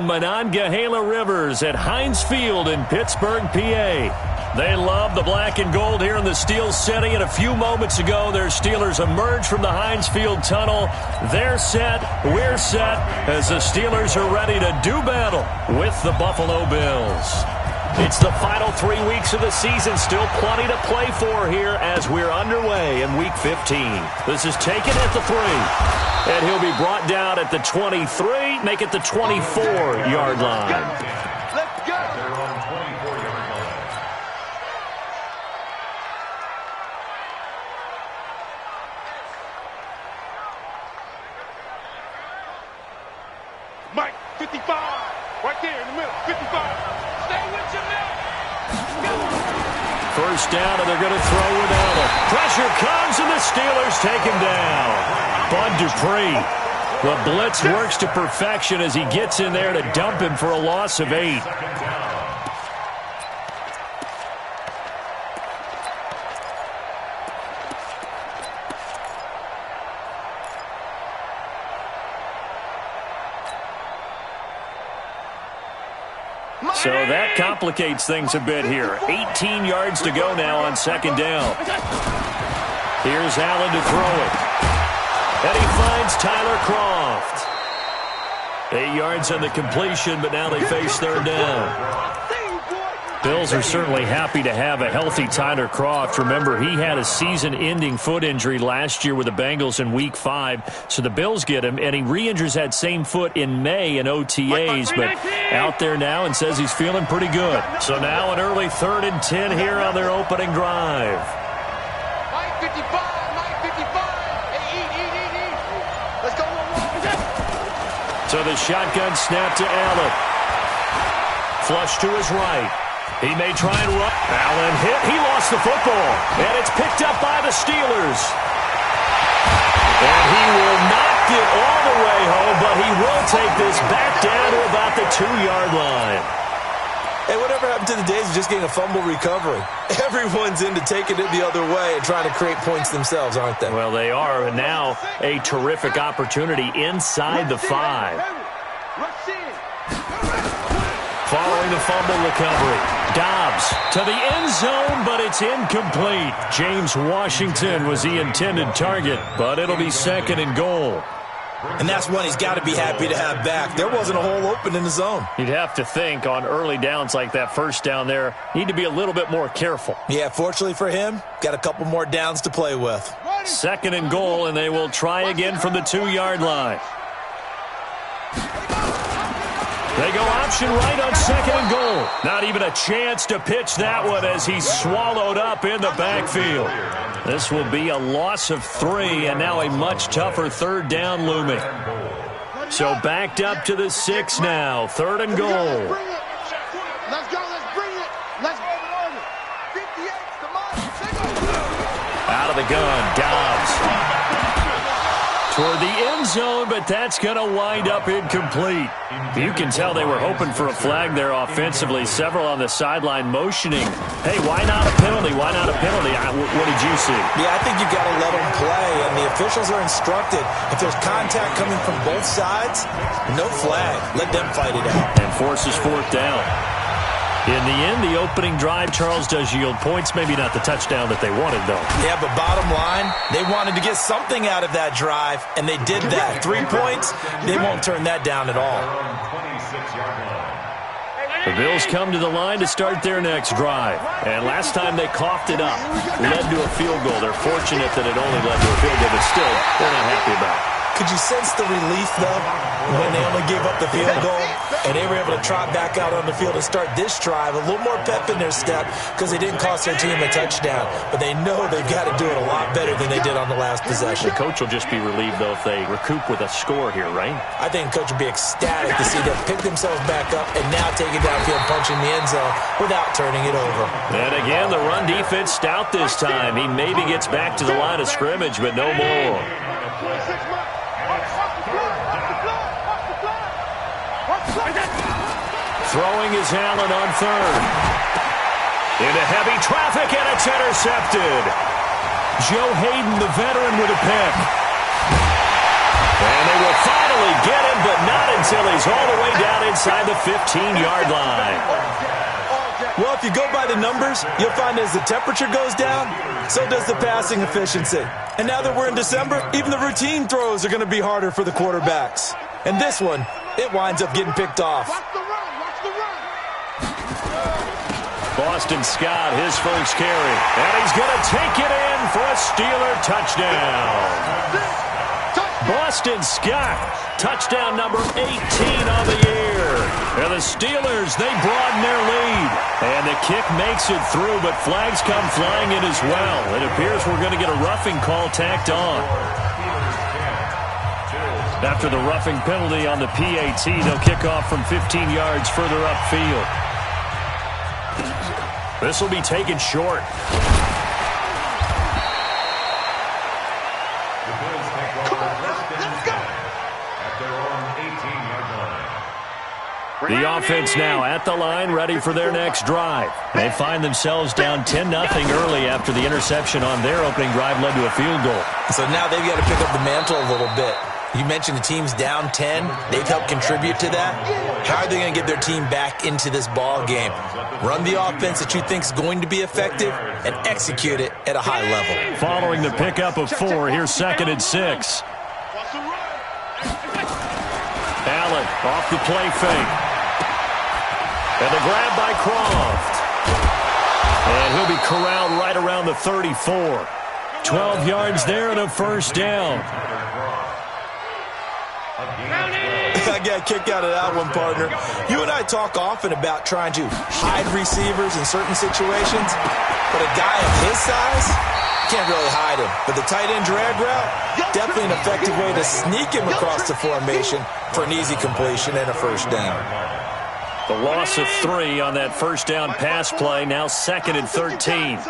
and Monongahela Rivers at Heinz Field in Pittsburgh, PA. They love the black and gold here in the Steel City, and a few moments ago their Steelers emerged from the Heinz Field tunnel. They're set, we're set, as the Steelers are ready to do battle with the Buffalo Bills. It's the final 3 weeks of the season. Still plenty to play for here as we're underway in Week 15. This is taken at the 3. And he'll be brought down at the 23, make it the 24-yard line. Let's go! Mike, 55. Right there in the middle, 55. Stay with your man. First down, and they're going to throw without it. Pressure comes, and the Steelers take him down. Bud Dupree. The blitz works to perfection as he gets in there to dump him for a loss of 8. So that complicates things a bit here. 18 yards to go now on second down. Here's Allen to throw it. And he finds Tyler Croft. 8 yards on the completion, but now they face third down. Bills are certainly happy to have a healthy Tyler Croft. Remember, he had a season-ending foot injury last year with the Bengals in Week 5. So the Bills get him, and he re-injures that same foot in May in OTAs. But out there now and says he's feeling pretty good. So now an early 3rd and 10 here on their opening drive. Mike 55, Mike 55. Hey, eat. Let's go. So the shotgun snap to Allen. Flush to his right. He may try and run. Allen hit. He lost the football. And it's picked up by the Steelers. And he will not get all the way home, but he will take this back down to about the 2-yard line. Hey, whatever happened to the days of just getting a fumble recovery? Everyone's into taking it the other way and trying to create points themselves, aren't they? Well, they are. And now a terrific opportunity inside the 5. Following the fumble recovery, Dobbs to the end zone, but it's incomplete. James Washington was the intended target, but it'll be 2nd and goal. And that's one he's got to be happy to have back. There wasn't a hole open in the zone. You'd have to think on early downs like that first down there, need to be a little bit more careful. Yeah, fortunately for him, got a couple more downs to play with. 2nd and goal, and they will try again from the 2-yard line. They go option right on 2nd and goal. Not even a chance to pitch that one as he's swallowed up in the backfield. This will be a loss of 3, and now a much tougher 3rd down looming. So backed up to the 6 now. 3rd and goal. Let's go. Let's bring it. Let's go. 58. Come on. Out of the gun, Dobbs. Toward the end zone, but that's going to wind up incomplete. You can tell they were hoping for a flag there offensively. Several on the sideline motioning. Hey, why not a penalty? Why not a penalty? What did you see? Yeah, I think you got to let them play, and the officials are instructed. If there's contact coming from both sides, no flag. Let them fight it out. And forces 4th down. In the end, the opening drive, Charles, does yield points. Maybe not the touchdown that they wanted, though. Yeah, but bottom line, they wanted to get something out of that drive, and they did that. 3 points, they won't turn that down at all. The Bills come to the line to start their next drive. And last time they coughed it up, led to a field goal. They're fortunate that it only led to a field goal, but still, they're not happy about it. Could you sense the relief, though, when they only gave up the field goal and they were able to trot back out on the field and start this drive? A little more pep in their step because they didn't cost their team a touchdown. But they know they've got to do it a lot better than they did on the last possession. The coach will just be relieved, though, if they recoup with a score here, right? I think the coach will be ecstatic to see them pick themselves back up and now take it downfield, punching the end zone without turning it over. And again, the run defense stout this time. He maybe gets back to the line of scrimmage, but no more. Throwing is Allen on 3rd. Into heavy traffic, and it's intercepted. Joe Hayden, the veteran, with a pick. And they will finally get him, but not until he's all the way down inside the 15-yard line. Well, if you go by the numbers, you'll find as the temperature goes down, so does the passing efficiency. And now that we're in December, even the routine throws are going to be harder for the quarterbacks. And this one, it winds up getting picked off. Boston Scott, his first carry. And he's going to take it in for a Steeler touchdown. Boston Scott, touchdown number 18 on the year. And the Steelers, they broaden their lead. And the kick makes it through, but flags come flying in as well. It appears we're going to get a roughing call tacked on. After the roughing penalty on the PAT, they'll kick off from 15 yards further upfield. This will be taken short. The offense now at the line, ready for their next drive. They find themselves down 10-0 early after the interception on their opening drive led to a field goal. So now they've got to pick up the mantle a little bit. You mentioned the team's down 10. They've helped contribute to that. How are they going to get their team back into this ball game? Run the offense that you think is going to be effective and execute it at a high level. Following the pickup of 4, here's 2nd and 6. Allen off the play fake. And the grab by Croft. And he'll be corralled right around the 34. 12 yards there and a first down. I got a kick out of that one, partner. You and I talk often about trying to hide receivers in certain situations, but a guy of his size can't really hide him. But the tight end drag route, definitely an effective way to sneak him across the formation for an easy completion and a first down. The loss of 3 on that first down pass play, now 2nd and 13.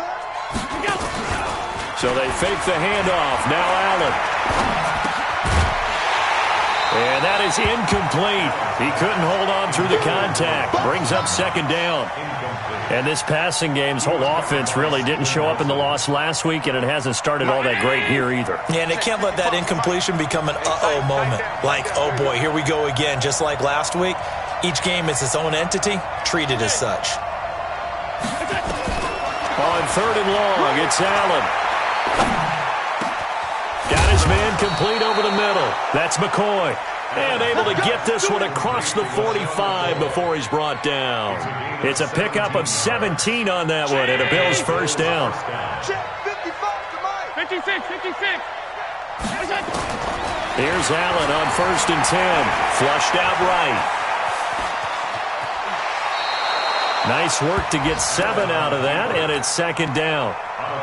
So they fake the handoff. Now Allen. And that is incomplete. He couldn't hold on through the contact. Brings up 2nd down. And this passing game's whole offense really didn't show up in the loss last week, and it hasn't started all that great here either. Yeah, and they can't let that incompletion become an uh-oh moment. Like, oh boy, here we go again, just like last week. Each game is its own entity, treated as such. On 3rd and long, it's Allen. Got his man complete over the middle. That's McCoy. And able to get this one across the 45 before he's brought down. It's a pickup of 17 on that one, and a Bills first down. 56. Here's Allen on 1st and 10. Flushed out right. Nice work to get 7 out of that, and it's 2nd down.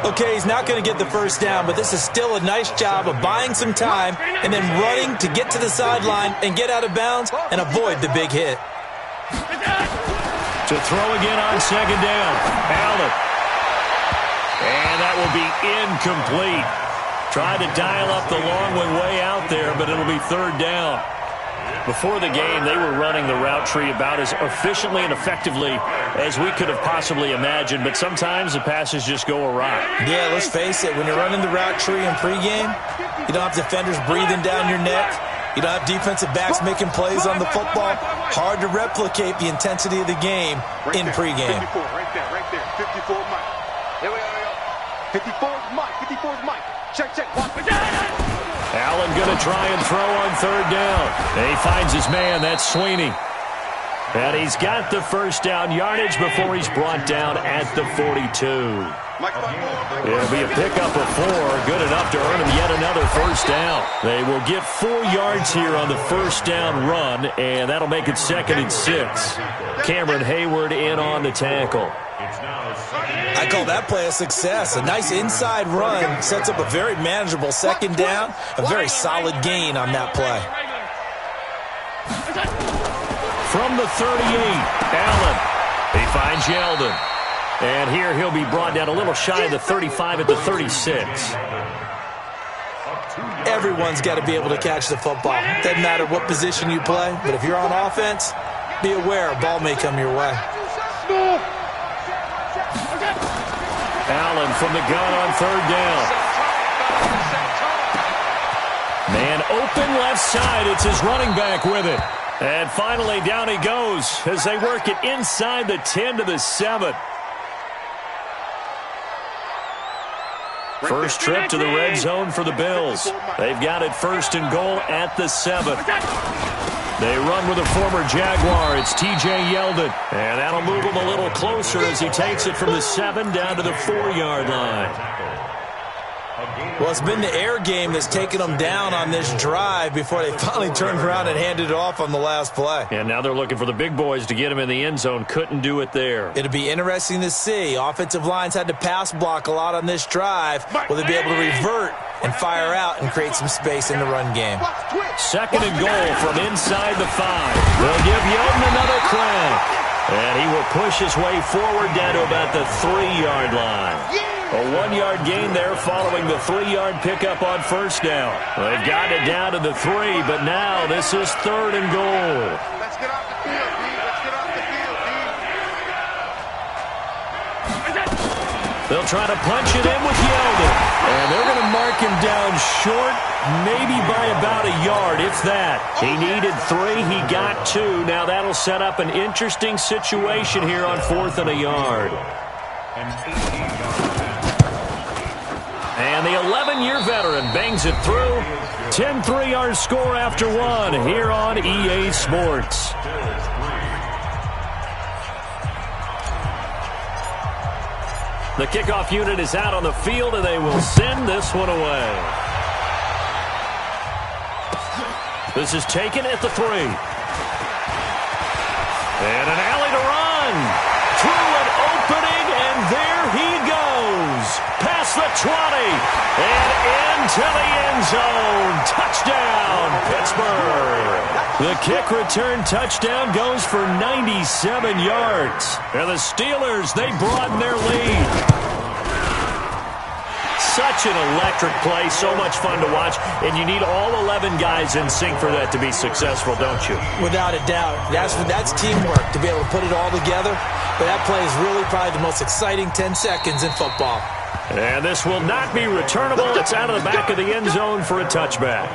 Okay, he's not going to get the first down, but this is still a nice job of buying some time and then running to get to the sideline and get out of bounds and avoid the big hit. To throw again on 2nd down. Allen. And that will be incomplete. Tried to dial up the long one way out there, but it'll be 3rd down. Before the game, they were running the route tree about as efficiently and effectively as we could have possibly imagined, but sometimes the passes just go awry. Yeah, let's face it, when you're running the route tree in pregame, you don't have defenders breathing down your neck. You don't have defensive backs making plays on the football. Hard to replicate the intensity of the game in pregame. 54, right there. 54 Mike. Here we go. 54 is Mike. Check. Allen going to try and throw on 3rd down. And he finds his man. That's Sweeney. And he's got the first down yardage before he's brought down at the 42. It'll be a pickup of 4. Good enough to earn him yet another first down. They will get 4 yards here on the first down run, and that'll make it 2nd and 6. Cameron Hayward in on the tackle. I call that play a success. A nice inside run sets up a very manageable 2nd down. A very solid gain on that play. From the 38, Allen. He finds Yeldon. And here he'll be brought down a little shy of the 35 at the 36. Everyone's got to be able to catch the football. Doesn't matter what position you play, but if you're on offense, be aware a ball may come your way. Allen from the gun on 3rd down. Man open left side. It's his running back with it. And finally, down he goes as they work it inside the 10 to the 7. First trip to the red zone for the Bills. They've got it 1st and goal at the 7. They run with a former Jaguar. It's T.J. Yeldon. And that'll move him a little closer as he takes it from the 7 down to the 4-yard line. Well, it's been the air game that's taken them down on this drive before they finally turned around and handed it off on the last play. And now they're looking for the big boys to get him in the end zone. Couldn't do it there. It'll be interesting to see. Offensive lines had to pass block a lot on this drive. Will they be able to revert and fire out and create some space in the run game? 2nd and goal from inside the 5. They'll give Yeldon another crack. And he will push his way forward down to about the 3-yard line. A 1-yard gain there following the 3-yard pickup on 1st down. They've got it down to the 3, but now this is 3rd and goal. Let's get off the field, D. Let's get off the field, D. They'll try to punch it in with Yeldon. And they're going to mark him down short, maybe by about a yard, if that. He needed 3. He got 2. Now that'll set up an interesting situation here on 4th and a yard. And the 11-year veteran bangs it through. 10 3-yard score after 1 here on EA Sports. The kickoff unit is out on the field, and they will send this one away. This is taken at the 3. And an alley to run. Through an opening, and there he goes. Past the 20. And into the end zone. Touchdown, Pittsburgh. The kick return touchdown goes for 97 yards. And the Steelers, they broaden their lead. Such an electric play, so much fun to watch, and you need all 11 guys in sync for that to be successful, don't you? Without a doubt. That's teamwork, to be able to put it all together. But that play is really probably the most exciting 10 seconds in football. And this will not be returnable. It's out of the back of the end zone for a touchback.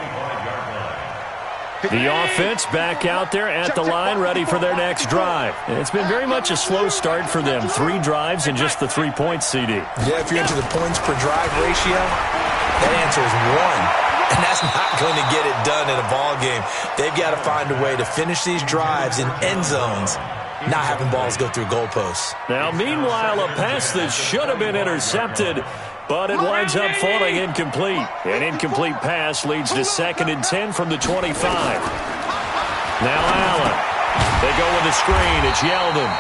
The offense back out there at the line, ready for their next drive. And it's been very much a slow start for them. 3 drives and just the 3 points, CD. Yeah, if you're into the points per drive ratio, that answer is 1. And that's not going to get it done in a ball game. They've got to find a way to finish these drives in end zones, not having balls go through goalposts. Now, meanwhile, a pass that should have been intercepted, but it winds up falling incomplete. An incomplete pass leads to 2nd and 10 from the 25. Now Allen. They go with the screen. It's Yeldon.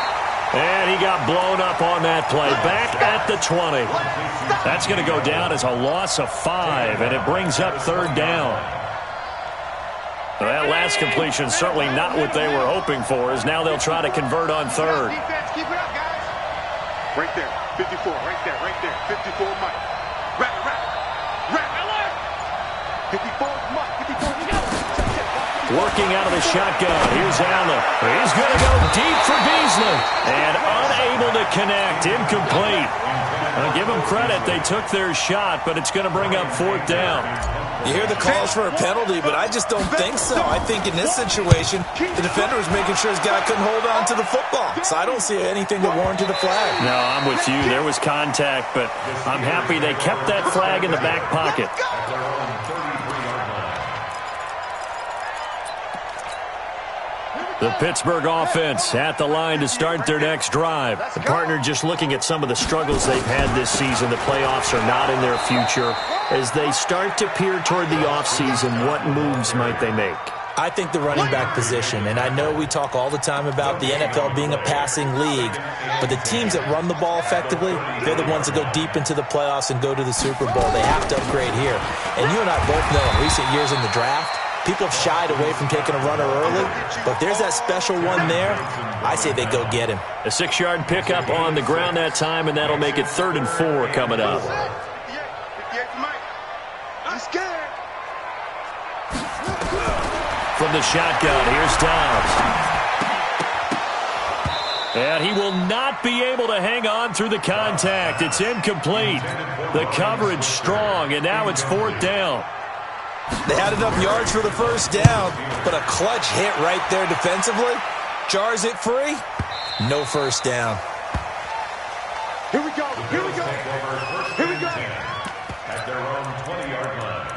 And he got blown up on that play. Back at the 20. That's going to go down as a loss of 5, and it brings up 3rd down. Well, that last completion certainly not what they were hoping for, as now they'll try to convert on 3rd. Keep it up, guys. Right there. 54, right there, 54 Mike. Wrap. 54 Mike, 54. Working out of the shotgun. Here's Allen. He's going to go deep for Beasley. And unable to connect. Incomplete. I'll give them credit. They took their shot, but it's going to bring up 4th down. You hear the calls for a penalty, but I just don't think so. I think in this situation, the defender was making sure his guy couldn't hold on to the football. So I don't see anything that warranted a flag. No, I'm with you. There was contact, but I'm happy they kept that flag in the back pocket. The Pittsburgh offense at the line to start their next drive. The partner just looking at some of the struggles they've had this season. The playoffs are not in their future. As they start to peer toward the offseason, what moves might they make? I think the running back position, and I know we talk all the time about the NFL being a passing league, but the teams that run the ball effectively, they're the ones that go deep into the playoffs and go to the Super Bowl. They have to upgrade here. And you and I both know in recent years in the draft, people have shied away from taking a runner early, but if there's that special one there, I say they go get him. A 6-yard pickup on the ground that time, and that'll make it 3rd and 4 coming up. From the shotgun, here's Downs. And he will not be able to hang on through the contact. It's incomplete. The coverage strong, and now it's 4th down. They had enough yards for the first down, but a clutch hit right there defensively. Jars it free. No first down. Here we go. Here we go. Here we go. At their own 20-yard line.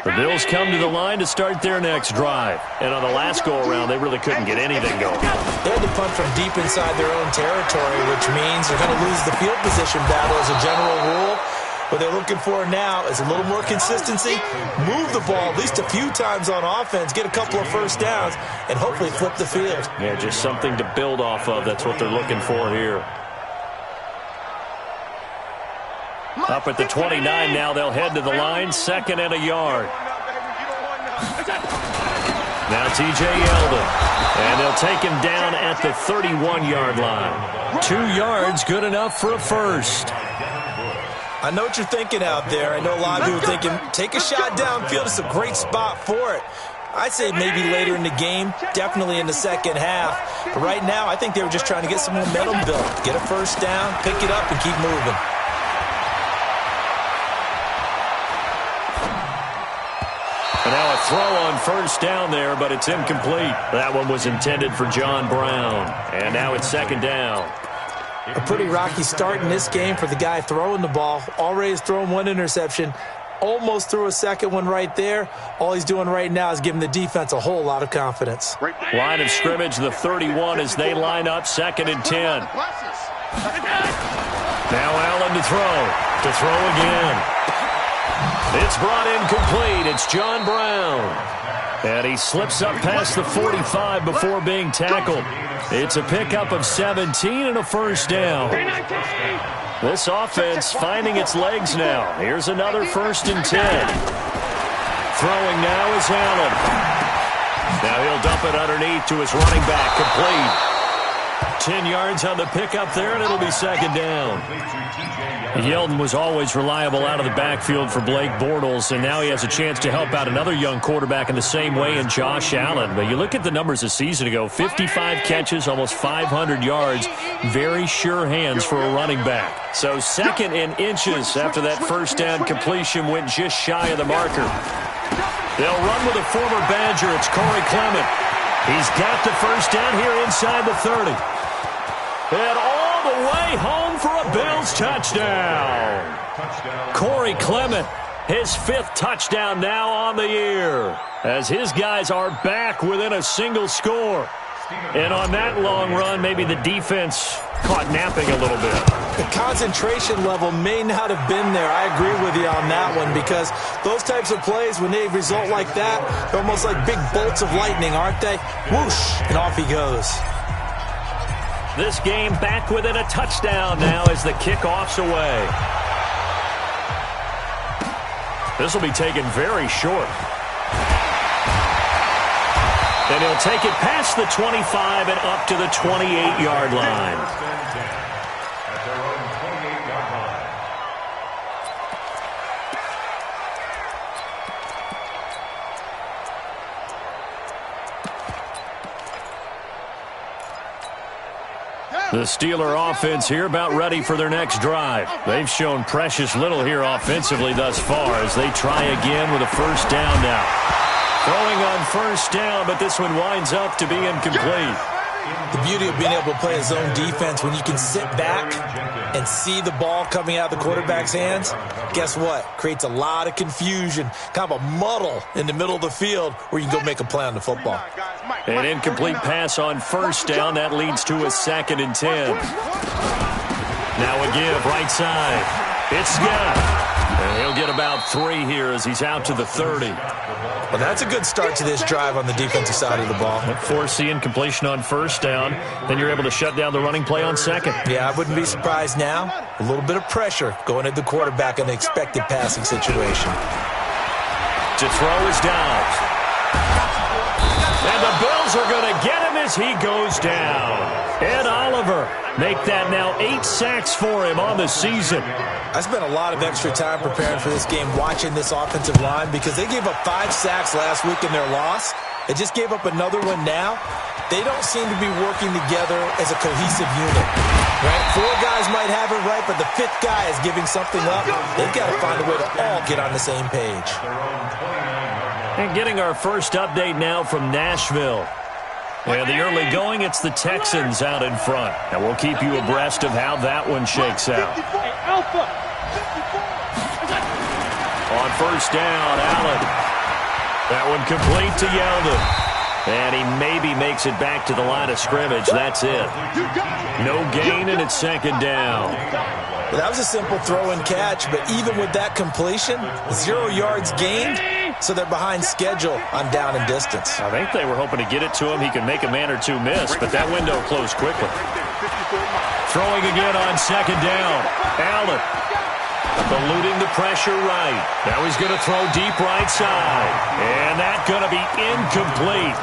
The Bills come to the line to start their next drive. And on the last go-around, they really couldn't get anything going. They had to punt from deep inside their own territory, which means they're going to lose the field position battle as a general rule. What they're looking for now is a little more consistency, move the ball at least a few times on offense, get a couple of first downs, and hopefully flip the field. Yeah, just something to build off of. That's what they're looking for here. Up at the 29 now, they'll head to the line, 2nd and a yard. Now T.J. Yeldon, and they'll take him down at the 31-yard line. 2 yards, good enough for a first. I know what you're thinking out there. I know a lot of people are thinking, take a shot downfield. It's a great spot for it. I'd say maybe later in the game, definitely in the second half. But right now, I think they were just trying to get some momentum built. Get a first down, pick it up, and keep moving. And now a throw on first down there, but it's incomplete. That one was intended for John Brown. And now it's 2nd down. A pretty rocky start in this game for the guy throwing the ball. Already has thrown 1 interception. Almost threw a second one right there. All he's doing right now is giving the defense a whole lot of confidence. Line of scrimmage, the 31 as they line up, 2nd and 10. Now Allen to throw again. It's brought in complete. It's John Brown. And he slips up past the 45 before being tackled. It's a pickup of 17 and a first down. This offense finding its legs now. Here's another 1st and 10. Throwing now is Allen. Now he'll dump it underneath to his running back. Complete. 10 yards on the pickup there, and it'll be 2nd down. Yeldon was always reliable out of the backfield for Blake Bortles, and now he has a chance to help out another young quarterback in the same way in Josh Allen. But you look at the numbers a season ago, 55 catches, almost 500 yards, very sure hands for a running back. So 2nd and inches after that first down completion went just shy of the marker. They'll run with a former Badger. It's Corey Clement. He's got the first down here inside the 30. And all the way home for a Bills touchdown. Corey Clement, his 5th touchdown now on the year, as his guys are back within a single score. And on that long run, maybe the defense caught napping a little bit. The concentration level may not have been there. I agree with you on that one, because those types of plays, when they result like that, they're almost like big bolts of lightning, aren't they? Whoosh, and off he goes. This game back within a touchdown now as the kickoff's away. This will be taken very short. And he'll take it past the 25 and up to the 28-yard line. The Steeler offense here about ready for their next drive. They've shown precious little here offensively thus far as they try again with a first down now. Throwing on first down, but this one winds up to be incomplete. The beauty of being able to play a zone defense, when you can sit back and see the ball coming out of the quarterback's hands, guess what? Creates a lot of confusion, kind of a muddle in the middle of the field where you can go make a play on the football. An incomplete pass on first down. That leads to a 2nd and 10. Now a give right side. It's Scott. And he'll get about 3 here as he's out to the 30. Well, that's a good start to this drive on the defensive side of the ball. Force the incompletion on first down. Then you're able to shut down the running play on 2nd. Yeah, I wouldn't be surprised now. A little bit of pressure going at the quarterback in the expected passing situation. To throw is Downs. And the Bills are going to get him as he goes down. Ed Oliver make that now 8 sacks for him on the season. I spent a lot of extra time preparing for this game watching this offensive line because they gave up 5 sacks last week in their loss. They just gave up another one now. They don't seem to be working together as a cohesive unit, right? 4 guys might have it right, but the 5th guy is giving something up. They've got to find a way to all get on the same page. And getting our first update now from Nashville. And the early going, it's the Texans out in front. And we'll keep you abreast of how that one shakes out. On first down, Allen. That one complete to Yeldon. And he maybe makes it back to the line of scrimmage. That's it. No gain, and it's second down. Well, that was a simple throw and catch, but even with that completion, 0 yards gained, so they're behind schedule on down and distance. I think they were hoping to get it to him. He could make a man or two miss, but that window closed quickly. Throwing again on second down. Allen. Eluding the pressure right. Now he's going to throw deep right side. And that's going to be incomplete.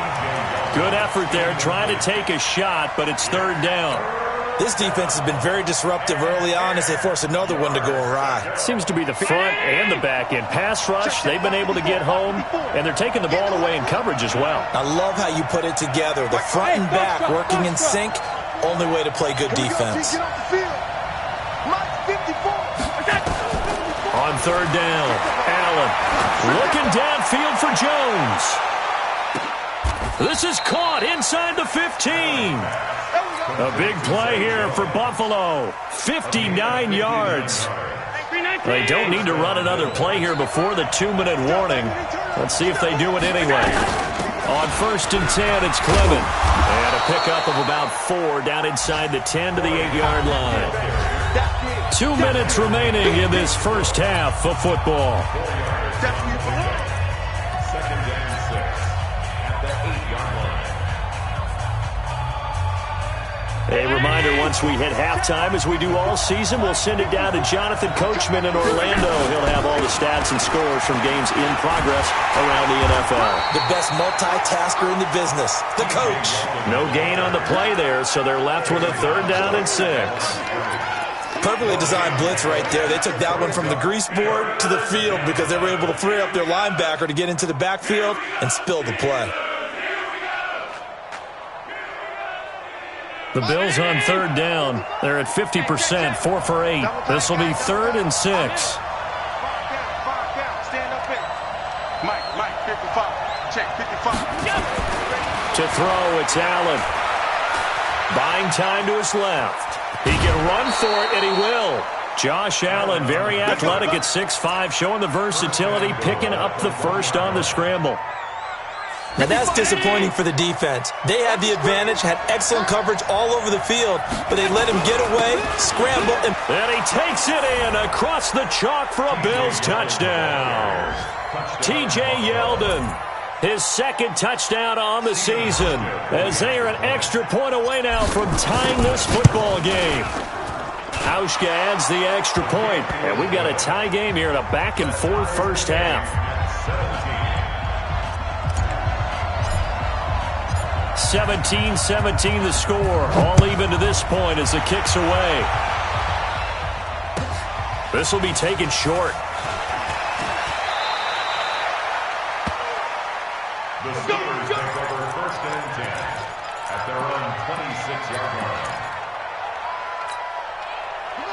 Good effort there trying to take a shot, but it's third down. This defense has been very disruptive early on as they force another one to go awry. Seems to be the front and the back end. Pass rush, they've been able to get home, and they're taking the ball away in coverage as well. I love how you put it together. The front and back working in sync, only way to play good defense. On third down, Allen looking downfield for Jones. This is caught inside the 15. A big play here for Buffalo. 59 yards. They don't need to run another play here before the 2-minute warning. Let's see if they do it anyway. On first and 10, it's Clement. And a pickup of about 4 down inside the 10 to the 8-yard line. 2 minutes remaining in this first half of football. A reminder, once we hit halftime, as we do all season, we'll send it down to Jonathan Coachman in Orlando. He'll have all the stats and scores from games in progress around the NFL. The best multitasker in the business, the coach. No gain on the play there, so they're left with a third down and 6. Perfectly designed blitz right there. They took that one from the grease board to the field because they were able to free up their linebacker to get into the backfield and spill the play. The Bills on third down. They're at 50%, 4 for 8. This will be 3rd and 6. Stand up in. Mike, 55. Check, 55. To throw, it's Allen. Buying time to his left. He can run for it, and he will. Josh Allen, very athletic at 6'5", showing the versatility, picking up the first on the scramble. Now that's disappointing for the defense. They had the advantage, had excellent coverage all over the field, but they let him get away, scramble, and he takes it in across the chalk for a Bills touchdown. T.J. Yeldon, his 2nd touchdown on the season, as they are an extra point away now from tying this football game. Hauschka adds the extra point, and we've got a tie game here in a back-and-forth first half. 17-17 the score, all even to this point as the kick's away. This will be taken short. The Steelers take over 1st and 10 at their own 26-yard line.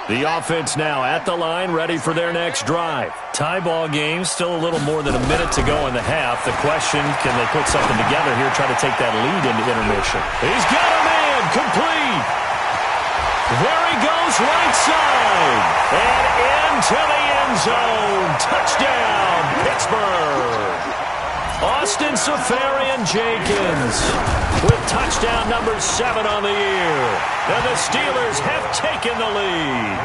The offense now at the line, ready for their next drive. Tie ball game, still a little more than a minute to go in the half. The question, can they put something together here, try to take that lead into intermission? He's got a man, complete. There he goes, right side. And into the end zone. Touchdown, Pittsburgh. Austin Seferian-Jenkins with touchdown number 7 on the year. And the Steelers have taken the lead.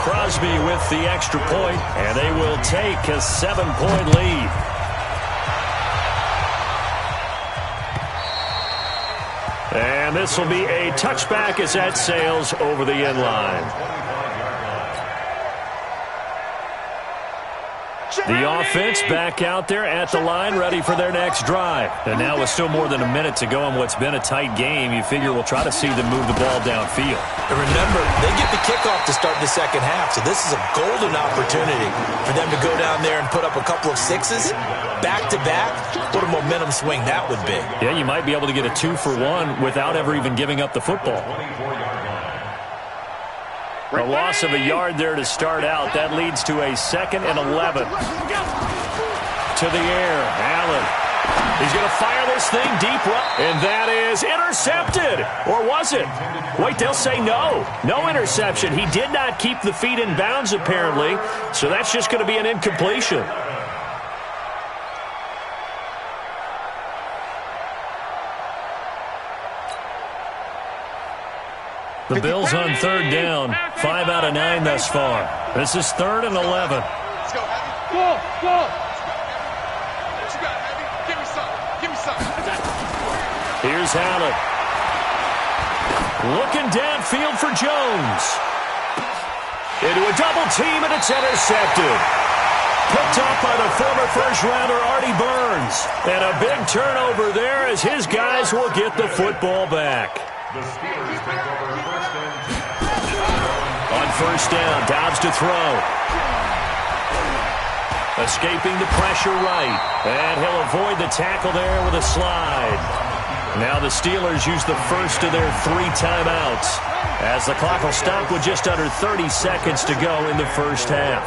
Crosby with the extra point, and they will take a 7-point lead. And this will be a touchback as that sails over the end line. The offense back out there at the line, ready for their next drive. And now with still more than a minute to go in what's been a tight game, you figure we'll try to see them move the ball downfield. And remember, they get the kickoff to start the second half, so this is a golden opportunity for them to go down there and put up a couple of sixes back-to-back. What a momentum swing that would be. Yeah, you might be able to get a 2-for-1 without ever even giving up the football. A loss of a yard there to start out. That leads to a 2nd and 11. To the air, Allen. He's going to fire this thing deep right. And that is intercepted. Or was it? Wait, they'll say no. No interception. He did not keep the feet in bounds, apparently. So that's just going to be an incompletion. The Bills on 3rd down. 5 out of 9 thus far. This is 3rd and 11. Let's go, Heavy. Go. What you got, Heavy? Give me some. Here's Allen. Looking downfield for Jones. Into a double team, and it's intercepted. Picked up by the former first-rounder Artie Burns. And a big turnover there as his guys will get the football back. The Steelers take over 1st and 10. On 1st down, Dobbs to throw. Escaping the pressure right. And he'll avoid the tackle there with a slide. Now the Steelers use the first of their 3 timeouts, as the clock will stop with just under 30 seconds to go in the first half.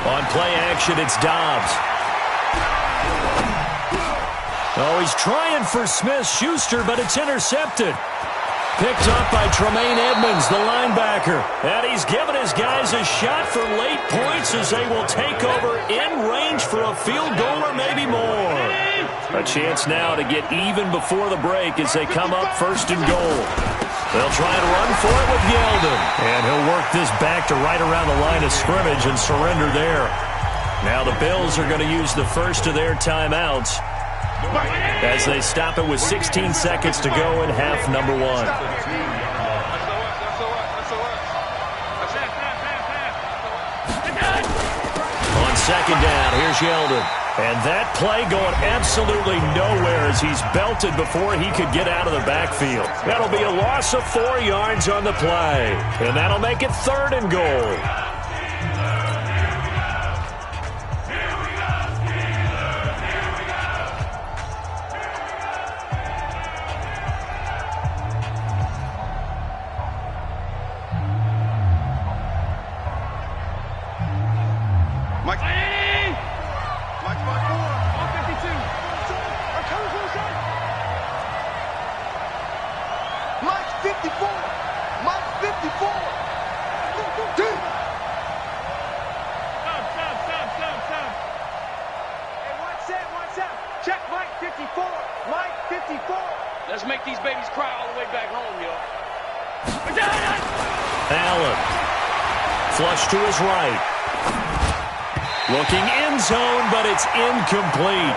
On play action, it's Dobbs. Oh, he's trying for Smith-Schuster, but it's intercepted. Picked up by Tremaine Edmonds, the linebacker. And he's given his guys a shot for late points as they will take over in range for a field goal or maybe more. A chance now to get even before the break as they come up 1st and goal. They'll try and run for it with Yeldon. And he'll work this back to right around the line of scrimmage and surrender there. Now the Bills are going to use the first of their timeouts as they stop it with 16 seconds to go in half number 1. On 2nd down, here's Yeldon. And that play going absolutely nowhere as he's belted before he could get out of the backfield. That'll be a loss of 4 yards on the play. And that'll make it 3rd and goal. Mike. Mike 54. 52. Mike 54. Mike 54. Dude. Stop. Hey, watch out. Check Mike 54. Mike 54. Let's make these babies cry all the way back home, y'all. Allen. Flush to his right. Looking end zone, but it's incomplete.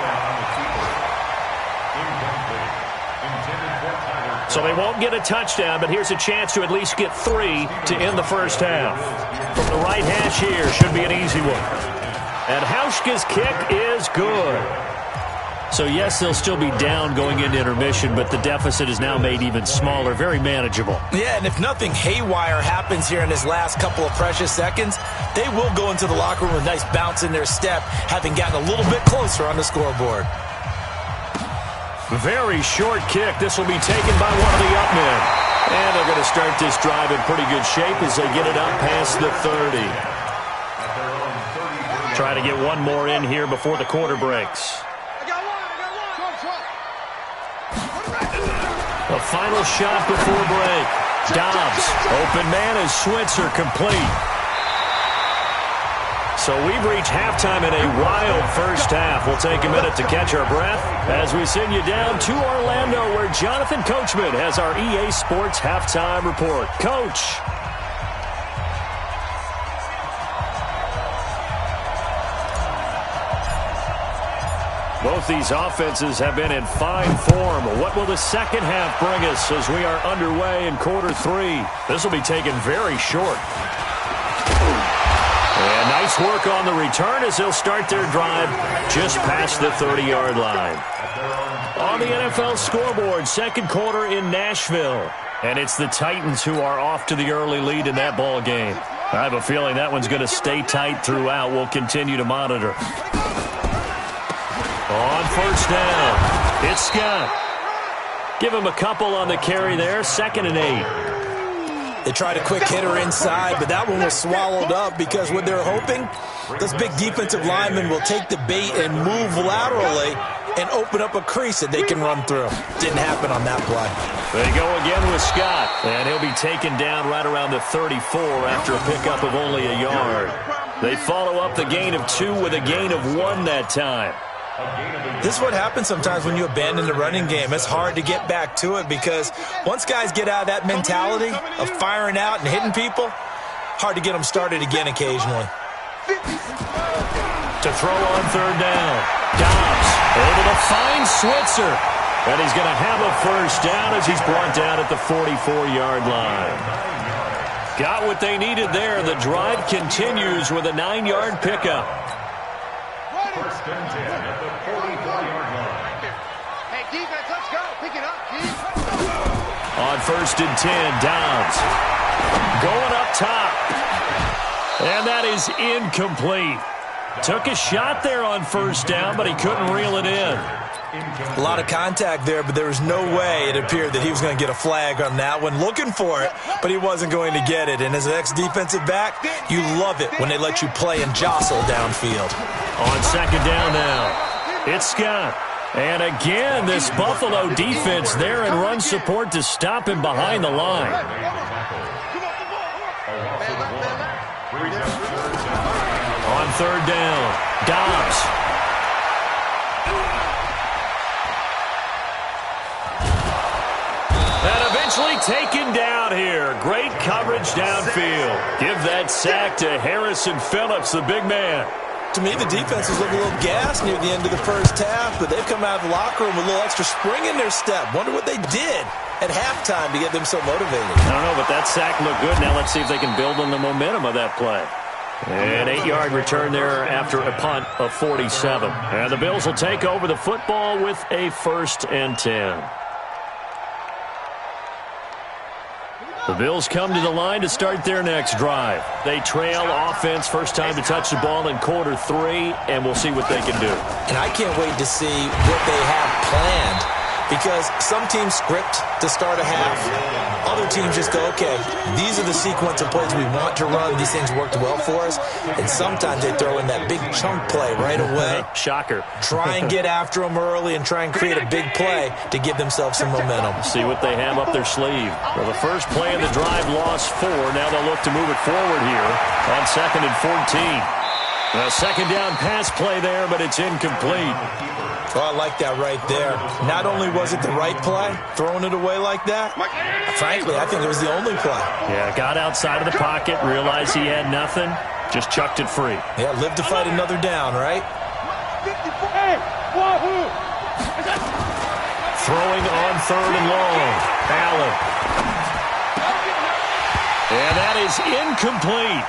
So they won't get a touchdown, but here's a chance to at least get 3 to end the first half. From the right hash here, should be an easy one. And Hauschka's kick is good. So, yes, they'll still be down going into intermission, but the deficit is now made even smaller, very manageable. Yeah, and if nothing haywire happens here in his last couple of precious seconds, they will go into the locker room with a nice bounce in their step, having gotten a little bit closer on the scoreboard. Very short kick. This will be taken by one of the up men. And they're going to start this drive in pretty good shape as they get it up past the 30. Try to get one more in here before the quarter breaks. A final shot before break. Dobbs, open man as Switzer complete. So we've reached halftime in a wild first half. We'll take a minute to catch our breath as we send you down to Orlando, where Jonathan Coachman has our EA Sports halftime report. Coach. Both these offenses have been in fine form. What will the second half bring us as we are underway in quarter 3? This will be taken very short. And nice work on the return as they'll start their drive just past the 30-yard line. On the NFL scoreboard, second quarter in Nashville. And it's the Titans who are off to the early lead in that ball game. I have a feeling that one's going to stay tight throughout. We'll continue to monitor. On first down, it's Scott. Give him a couple on the carry there, 2nd and 8. They tried a quick hitter inside, but that one was swallowed up because what they're hoping, those big defensive linemen will take the bait and move laterally and open up a crease that they can run through. Didn't happen on that play. They go again with Scott, and he'll be taken down right around the 34 after a pickup of only a yard. They follow up the gain of 2 with a gain of 1 that time. This is what happens sometimes when you abandon the running game. It's hard to get back to it because once guys get out of that mentality of firing out and hitting people, hard to get them started again occasionally. To throw on 3rd down, Dobbs able to find Switzer. And he's going to have a first down as he's brought down at the 44-yard line. Got what they needed there. The drive continues with a 9-yard pickup. First and 10 at the 44-yard line. Hey, defense, let's go. Pick it up, Keith. On 1st and 10, Dobbs going up top. And that is incomplete. Took a shot there on 1st down, but he couldn't reel it in. A lot of contact there, but there was no way it appeared that he was going to get a flag on that one. Looking for it, but he wasn't going to get it. And as an ex-defensive back, you love it when they let you play and jostle downfield. On 2nd down now, it's Scott. And again, this Buffalo defense there in run support to stop him behind the line. On 3rd down, Dobbs. And eventually taken down here. Great coverage downfield. Give that sack to Harrison Phillips, the big man. To me, the defense was looking a little gassed near the end of the first half, but they've come out of the locker room with a little extra spring in their step. Wonder what they did at halftime to get them so motivated. I don't know, but that sack looked good. Now let's see if they can build on the momentum of that play. An 8-yard return there after a punt of 47. And the Bills will take over the football with a 1st and 10. The Bills come to the line to start their next drive. They trail offense, first time to touch the ball in quarter 3, and we'll see what they can do. And I can't wait to see what they have planned because some teams script to start a half. Other teams just go, okay, these are the sequence of plays we want to run. These things worked well for us. And sometimes they throw in that big chunk play right away. Shocker. Try and get after them early and try and create a big play to give themselves some momentum. See what they have up their sleeve. Well, the first play of the drive lost 4. Now they'll look to move it forward here on 2nd and 14. A 2nd down pass play there, but it's incomplete. Oh, I like that right there. Not only was it the right play, throwing it away like that, frankly, I think it was the only play. Yeah, got outside of the pocket, realized he had nothing, just chucked it free. Yeah, live to fight another down, right? Throwing on 3rd and long. Allen. And that is incomplete.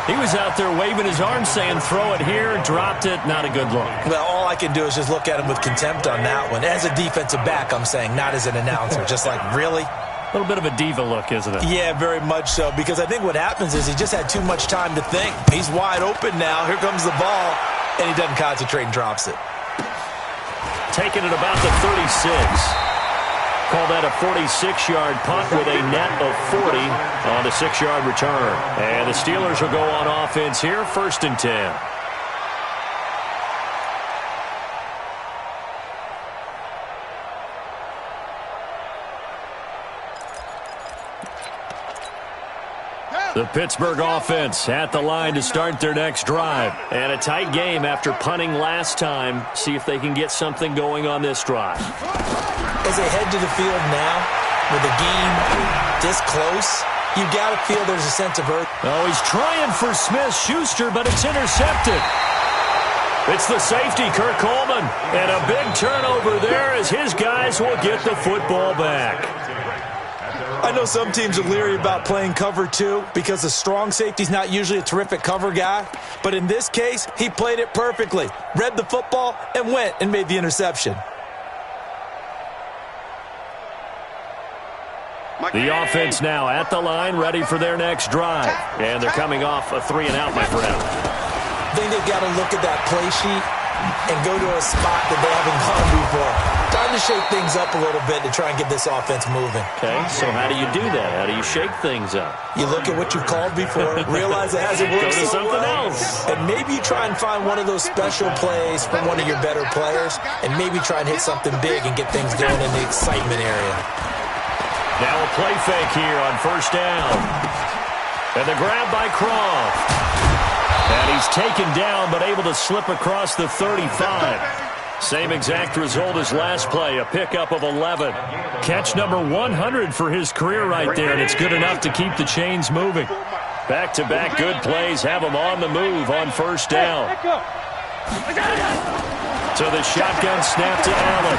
He was out there waving his arms saying, throw it here, dropped it, not a good look. Well, all I can do is just look at him with contempt on that one. As a defensive back, I'm saying, not as an announcer. Just like, really? A little bit of a diva look, isn't it? Yeah, very much so, because I think what happens is he just had too much time to think. He's wide open now. Here comes the ball, and he doesn't concentrate and drops it. Taking it about the 36. Call that a 46-yard punt with a net of 40 on a 6-yard return. And the Steelers will go on offense here, 1st and 10. The Pittsburgh offense at the line to start their next drive. And a tight game after punting last time. See if they can get something going on this drive. As they head to the field now, with the game this close, you got to feel there's a sense of urgency. Oh, he's trying for Smith-Schuster, but it's intercepted. It's the safety, Kirk Coleman. And a big turnover there as his guys will get the football back. I know some teams are leery about playing cover 2 because the strong safety's not usually a terrific cover guy. But in this case, he played it perfectly. Read the football and went and made the interception. The offense now at the line, ready for their next drive. And they're coming off a 3-and-out, my friend. I think they've got to look at that play sheet and go to a spot that they haven't gone before. Time to shake things up a little bit to try and get this offense moving. Okay, so how do you do that? How do you shake things up? You look at what you've called before, realize it hasn't worked Go to so something well, else. and maybe you try and find one of those special plays from one of your better players, and maybe try and hit something big and get things going in the excitement area. Now a play fake here on first down. And the grab by Croft. And he's taken down, but able to slip across the 35. Same exact result as last play, a pickup of 11. Catch number 100 for his career right there, and it's good enough to keep the chains moving. Back-to-back good plays have him on the move on first down. So the shotgun snap to Allen.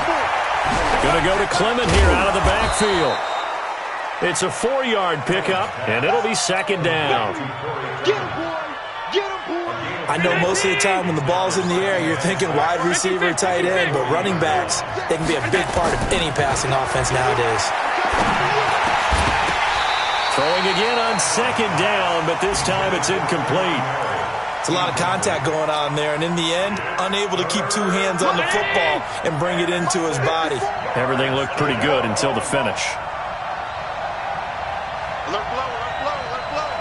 Going to go to Clement here out of the backfield. It's a 4-yard pickup, and it'll be second down. I know most of the time when the ball's in the air, you're thinking wide receiver, tight end, but running backs, they can be a big part of any passing offense nowadays. Throwing again on second down, but this time it's incomplete. It's a lot of contact going on there, and in the end, unable to keep two hands on the football and bring it into his body. Everything looked pretty good until the finish. Let blow, let blow, let blow.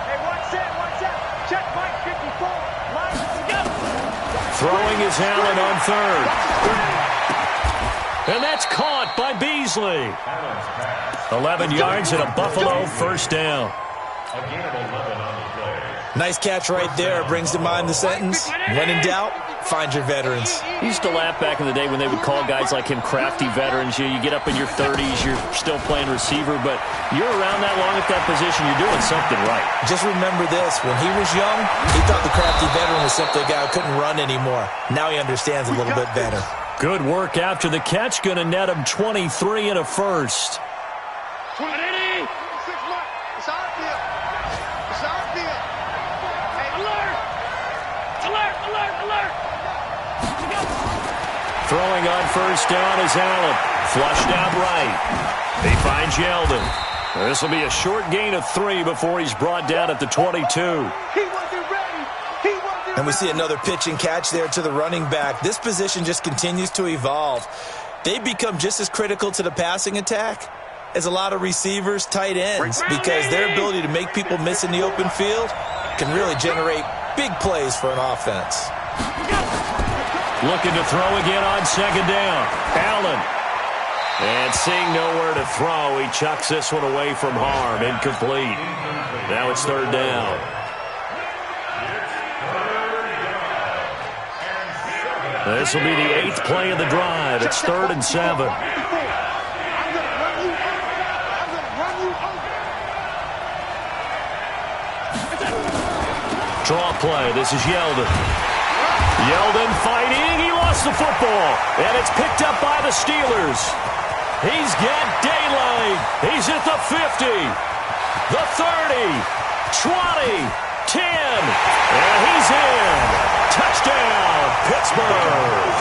Hey, one set. Check Mike 54. Mike, go. Throwing is Allen on third. And that's caught by Beasley. 11 yards and a Buffalo first down. A gain of 11 on the play. Nice catch right there. Brings to mind the sentence, when in doubt, find your veterans. He used to laugh back in the day when they would call guys like him crafty veterans. You get up in your 30s, you're still playing receiver, but you're around that long at that position, you're doing something right. Just remember this, when he was young, he thought the crafty veteran was simply a guy who couldn't run anymore. Now he understands a little bit better. Good work after the catch, going to net him 23 and a first. 26 Mike. It's our field. It's our field. Hey, Alert! Throwing on first down is Allen. Flushed out right. He finds Yeldon. This will be a short gain of 3 before he's brought down at the 22. he wasn't ready. And we see another pitch and catch there to the running back. This position just continues to evolve. They become just as critical to the passing attack as a lot of receivers, tight ends, because their ability to make people miss in the open field can really generate big plays for an offense. Looking to throw again on second down. Allen. And seeing nowhere to throw, he chucks this one away from harm. Incomplete. Now it's third down. This will be the 8th play of the drive. It's 3rd and 7. Draw play. This is Yeldon. Yeldon fighting. He lost the football. And it's picked up by the Steelers. He's got daylight. He's at the 50. The 30. 20. 10. And he's in. Touchdown, Pittsburgh.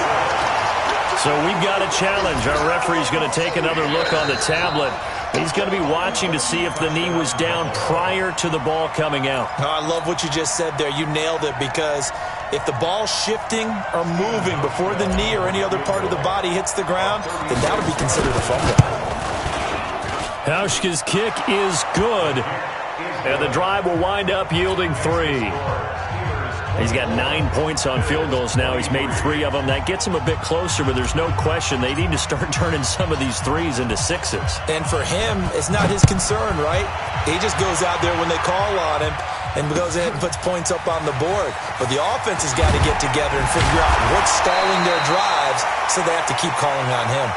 So we've got a challenge. Our referee's going to take another look on the tablet. He's going to be watching to see if the knee was down prior to the ball coming out. Oh, I love what you just said there. You nailed it, because if the ball's shifting or moving before the knee or any other part of the body hits the ground, then that would be considered a fumble. Hauschka's kick is good, and the drive will wind up yielding 3. He's got 9 points on field goals now. He's made 3 of them. That gets him a bit closer, but there's no question they need to start turning some of these 3s into 6s. And for him, it's not his concern, right? He just goes out there when they call on him and goes ahead and puts points up on the board. But the offense has got to get together and figure out what's stalling their drives, so they have to keep calling on him.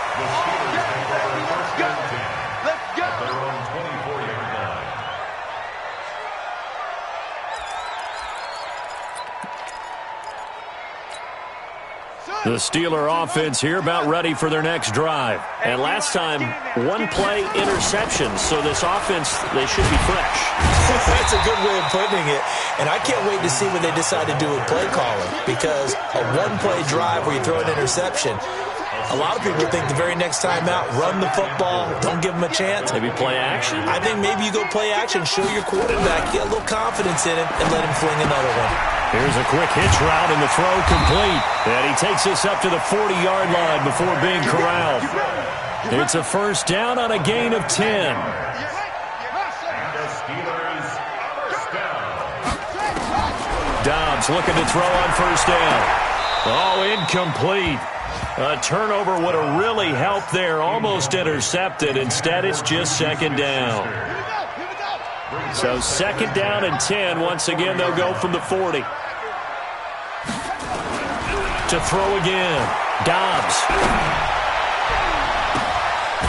The Steeler offense here about ready for their next drive. And last time, 1-play interception. So this offense, they should be fresh. That's a good way of putting it. And I can't wait to see what they decide to do with play calling, because a 1-play drive where you throw an interception, A lot of people think the very next time out, run the football, don't give them a chance. Maybe play action? I think maybe you go play action, show your quarterback, get a little confidence in him, and let him fling another one. Here's a quick hitch route, and the throw complete. And he takes us up to the 40-yard line before being corralled. It's a first down on a gain of 10. Dobbs looking to throw on first down. Oh, incomplete. A turnover would have really helped there. Almost intercepted. Instead, it's just second down. So second down and 10. Once again, they'll go from the 40. To throw again. Dobbs.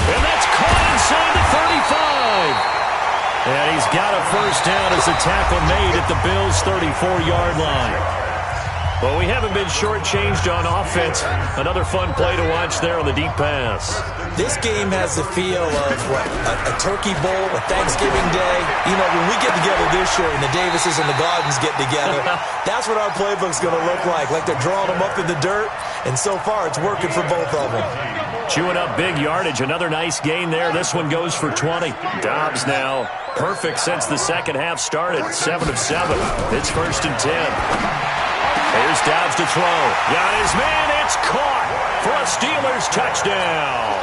And that's caught inside the 35. And he's got a first down as the tackle made at the Bills' 34-yard line. Well, we haven't been shortchanged on offense. Another fun play to watch there on the deep pass. This game has the feel of a turkey bowl, a Thanksgiving day. You know, when we get together this year and the Davises and the Gardens get together, that's what our playbook's going to look like. Like they're drawing them up in the dirt, and so far it's working for both of them. Chewing up big yardage. Another nice gain there. This one goes for 20. Dobbs now perfect since the second half started. 7 of 7. It's first and 10. Here's Dobbs to throw. Got his man. It's caught for a Steelers touchdown.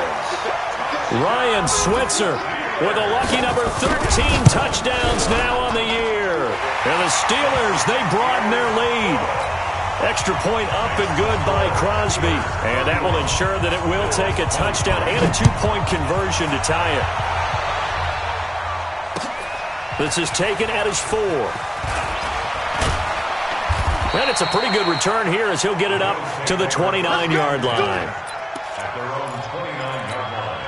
Ryan Switzer with a lucky number 13 touchdowns now on the year. And the Steelers, they broaden their lead. Extra point up and good by Crosby. And that will ensure that it will take a touchdown and a 2-point conversion to tie it. This is taken at his 4. And it's a pretty good return here as he'll get it up to the 29-yard line. At their own 29-yard line.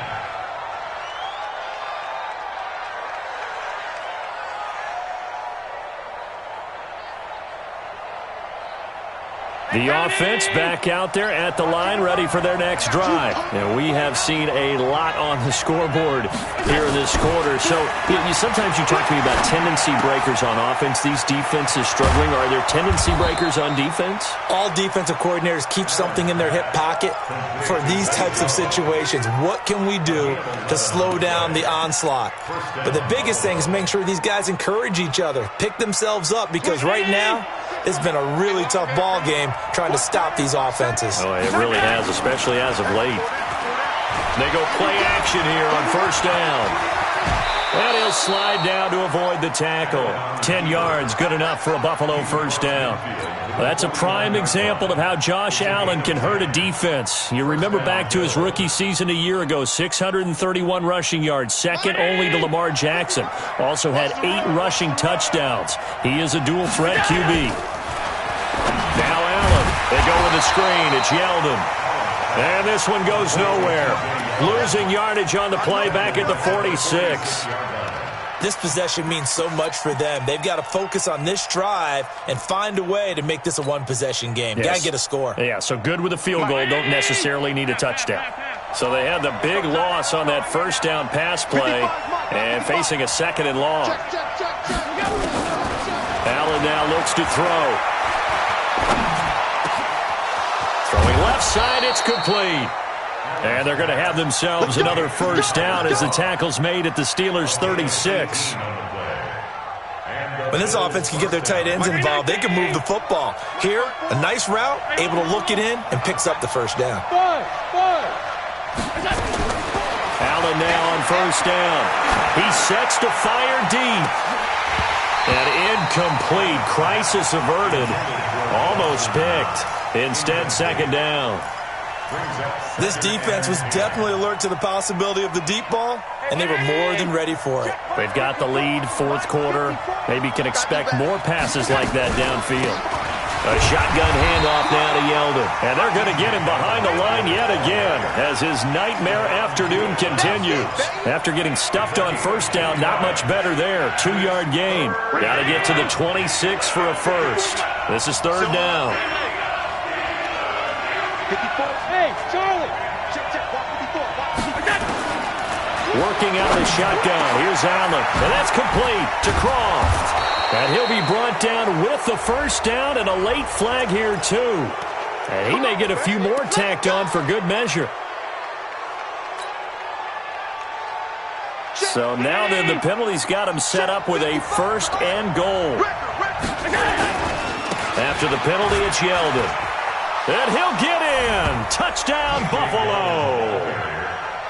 The offense back out there at the line, ready for their next drive. And we have seen a lot on the scoreboard here in this quarter. So sometimes you talk to me about tendency breakers on offense. These defenses struggling. Are there tendency breakers on defense? All defensive coordinators keep something in their hip pocket for these types of situations. What can we do to slow down the onslaught? But the biggest thing is make sure these guys encourage each other, pick themselves up, because right now it's been a really tough ball game trying to stop these offenses. Oh, it really has, especially as of late. They go play action here on first down. And he'll slide down to avoid the tackle. 10 yards, good enough for a Buffalo first down. Well, that's a prime example of how Josh Allen can hurt a defense. You remember back to his rookie season a year ago, 631 rushing yards, second only to Lamar Jackson. Also had 8 rushing touchdowns. He is a dual threat QB. Now Allen, they go with the screen. It's Yeldon. And this one goes nowhere. Losing yardage on the play back at the 46. This possession means so much for them. They've got to focus on this drive and find a way to make this a one-possession game. Got to get a score. Yeah, so good with a field goal. Don't necessarily need a touchdown. So they had the big loss on that first down pass play and facing a second and long. Allen now looks to throw. Throwing left side, it's complete. And they're going to have themselves another first down as the tackle's made at the Steelers' 36. When this offense can get their tight ends involved, they can move the football. Here, a nice route, able to look it in, and picks up the first down. Allen now on first down. He sets to fire deep. And incomplete. Crisis averted. Almost picked. Instead, second down. This defense was definitely alert to the possibility of the deep ball, and they were more than ready for it. They've got the lead, fourth quarter. Maybe can expect more passes like that downfield. A shotgun handoff now to Yeldon. And they're going to get him behind the line yet again as his nightmare afternoon continues. After getting stuffed on first down, not much better there. 2-yard gain. Got to get to the 26 for a first. This is third down. Hey, Charlie! Working out the shotgun. Here's Allen. And that's complete to Croft. And he'll be brought down with the first down and a late flag here, too. And he may get a few more tacked on for good measure. So now then, the penalty's got him set up with a 1st and goal. After the penalty, it's Yeldon. And he'll get in. Touchdown, Buffalo.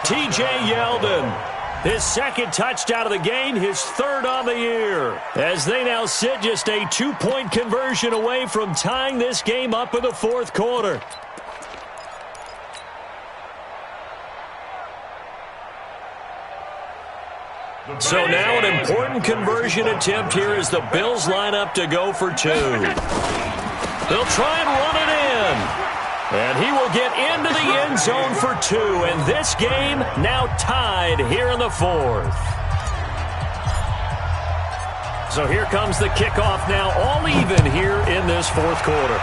T.J. Yeldon, his 2nd touchdown of the game, his 3rd on the year. As they now sit just a 2-point conversion away from tying this game up in the 4th quarter. So now an important conversion attempt here as the Bills line up to go for 2. They'll try and run it in. And he will get into the end zone for 2. And this game now tied here in the 4th. So here comes the kickoff now, all even here in this 4th quarter.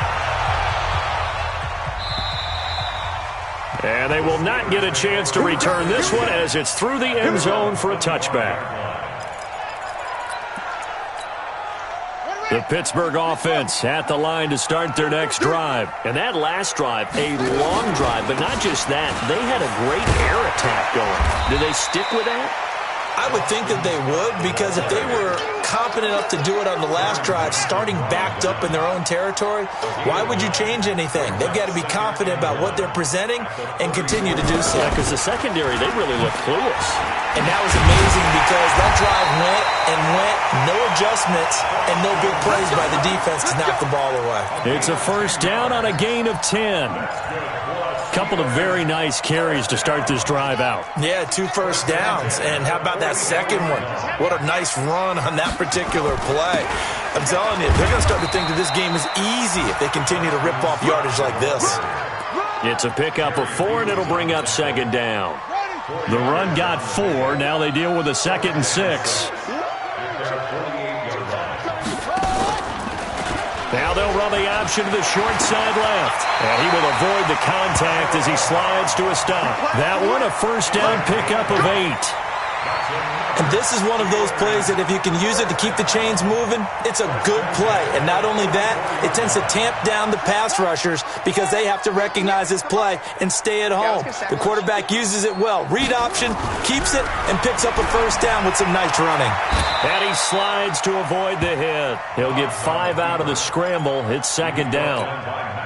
And they will not get a chance to return this one as it's through the end zone for a touchback. The Pittsburgh offense at the line to start their next drive. And that last drive, a long drive, but not just that. They had a great air attack going. Do they stick with that? I would think that they would, because if they were competent enough to do it on the last drive, starting backed up in their own territory, why would you change anything? They've got to be confident about what they're presenting and continue to do so. Yeah, because the secondary, they really look clueless. And that was amazing because that drive went and went, no adjustments, and no big plays by the defense to knock the ball away. It's a 1st down on a gain of 10. Couple of very nice carries to start this drive out. Yeah, 2 first downs. And how about that second one? What a nice run on that particular play. I'm telling you, they're going to start to think that this game is easy if they continue to rip off yardage like this. It's a pickup of 4, and it'll bring up 2nd down. The run got 4. Now they deal with a 2nd and 6. Now they'll run the option to the short side left. And he will avoid the contact as he slides to a stop. That one, a 1st down pickup of 8. And this is one of those plays that if you can use it to keep the chains moving, it's a good play. And not only that, it tends to tamp down the pass rushers because they have to recognize this play and stay at home. The quarterback uses it well. Read option, keeps it, and picks up a 1st down with some nice running. And he slides to avoid the hit. He'll get 5 out of the scramble. It's 2nd down.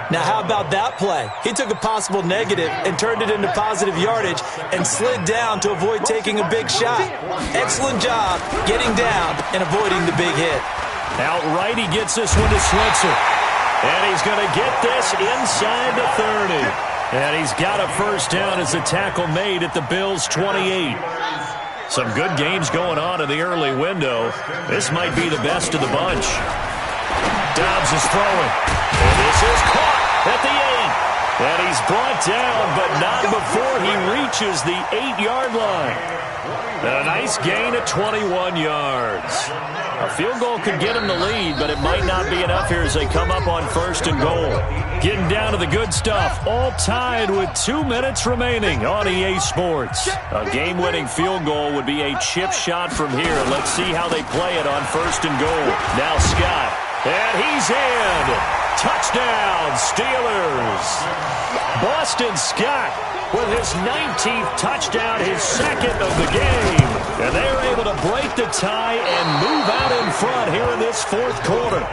Now, how about that play? He took a possible negative and turned it into positive yardage and slid down to avoid taking a big shot. Excellent job getting down and avoiding the big hit. Outright, he gets this one to Switzer. And he's going to get this inside the 30. And he's got a 1st down as the tackle made at the Bills' 28. Some good games going on in the early window. This might be the best of the bunch. Dobbs is throwing. And this is caught at the 8. And he's brought down, but not before he reaches the 8-yard line. A nice gain at 21 yards. A field goal could get him the lead, but it might not be enough here as they come up on 1st and goal. Getting down to the good stuff, all tied with 2 minutes remaining on EA Sports. A game-winning field goal would be a chip shot from here. Let's see how they play it on 1st and goal. Now Scott, and he's in. Touchdown, Steelers. Boston Scott with his 19th touchdown, his 2nd of the game. And they're able to break the tie and move out in front here in this 4th quarter.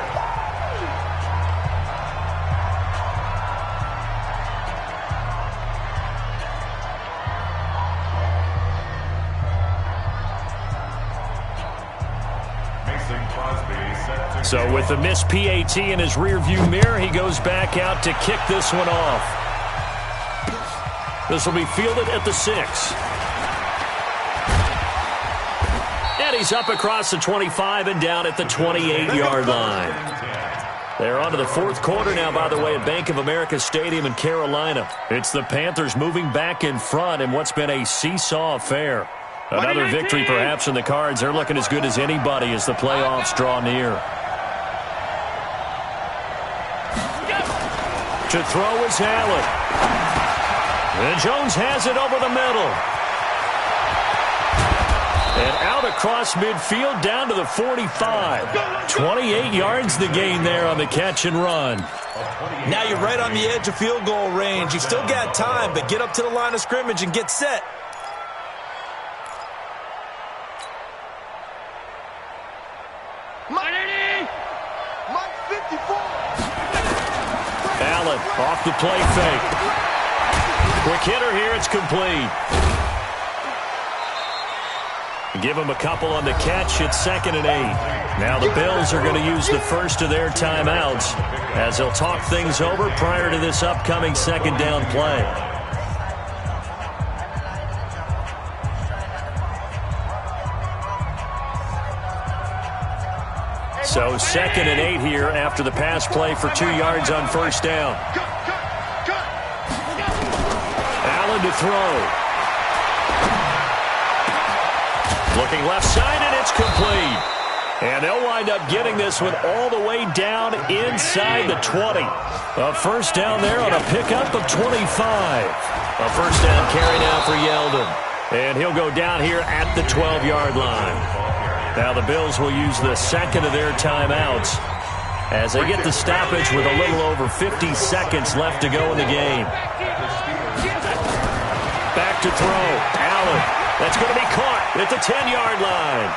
So with the missed PAT in his rearview mirror, he goes back out to kick this one off. This will be fielded at the 6. And he's up across the 25 and down at the 28-yard line. They're on to the 4th quarter now, by the way, at Bank of America Stadium in Carolina. It's the Panthers moving back in front in what's been a seesaw affair. Another victory perhaps in the cards. They're looking as good as anybody as the playoffs draw near. To throw is Allen. And Jones has it over the middle. And out across midfield down to the 45. 28 yards the gain there on the catch and run. Now you're right on the edge of field goal range. You've still got time, but get up to the line of scrimmage and get set. Mike 54. Allen off the play fake. Quick hitter here. It's complete. Give him a couple on the catch. It's 2nd and 8. Now the Bills are going to use the first of their timeouts as they'll talk things over prior to this upcoming 2nd down play. So 2nd and 8 here after the pass play for 2 yards on 1st down. Allen to throw. Looking left side, and it's complete. And they'll wind up getting this one all the way down inside the 20. A 1st down there on a pickup of 25. A 1st down carry now for Yeldon. And he'll go down here at the 12-yard line. Now the Bills will use the 2nd of their timeouts as they get the stoppage with a little over 50 seconds left to go in the game. Back to throw. Allen. That's going to be caught at the 10-yard line.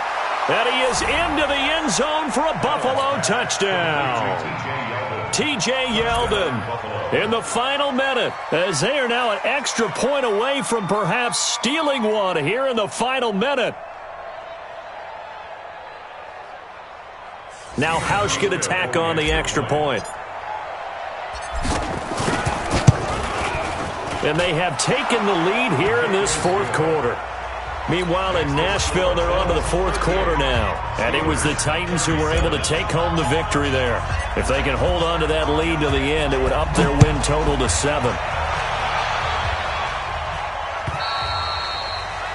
And he is into the end zone for a Buffalo touchdown. T.J. Yeldon in the final minute as they are now an extra point away from perhaps stealing one here in the final minute. Now Hausch can attack on the extra point. And they have taken the lead here in this 4th quarter. Meanwhile, in Nashville, they're on to the 4th quarter now. And it was the Titans who were able to take home the victory there. If they can hold on to that lead to the end, it would up their win total to 7.